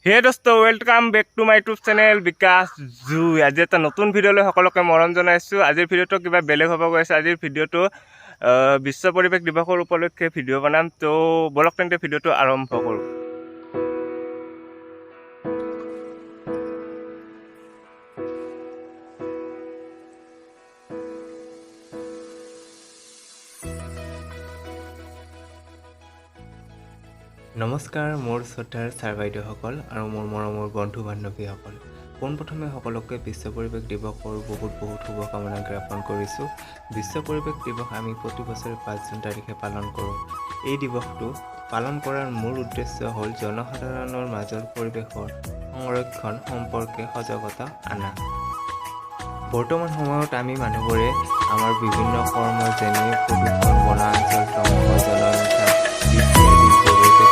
হে দোস্ত welcome back to my YouTube channel Bikash Jui. আজি এটা নতুন ভিডিঅ'লৈ সকলোকে মৰম জনাইছোঁ। আজিৰ ভিডিঅ'টো কিবা বেলেগ হ'ব গৈ আছে। আজিৰ ভিডিঅ'টো বিশ্ব পৰিৱেশ দিৱসৰ উপলক্ষে ভিডিঅ' বনাম। তো বলক তেন্তে ভিডিঅ'টো আৰম্ভ কৰোঁ। নমস্কাৰ মোৰ শ্ৰদ্ধাৰ ছাৰ বাইদেউসকল আৰু মোৰ মৰমৰ বন্ধু বান্ধৱীসকল। পোনপ্ৰথমে সকলোকে বিশ্ব পৰিৱেশ দিৱসৰ বহুত শুভকামনা জ্ঞাপন কৰিছোঁ। বিশ্ব পৰিৱেশ দিৱস আমি প্ৰতি বছৰে 5 জুন তাৰিখে পালন কৰোঁ। এই দিৱসটো পালন কৰাৰ মূল উদ্দেশ্য হ'ল জনসাধাৰণৰ মাজৰ পৰিৱেশৰ সংৰক্ষণ সম্পৰ্কে সজাগতা আনা। বৰ্তমান সময়ত আমি মানুহবোৰে আমাৰ বিভিন্ন কৰ্ম যেনে প্ৰদূষণ, বনাঞ্চল ধ্বংস, জনসংখ্যা বৃদ্ধি আদিৰ জৰিয়তে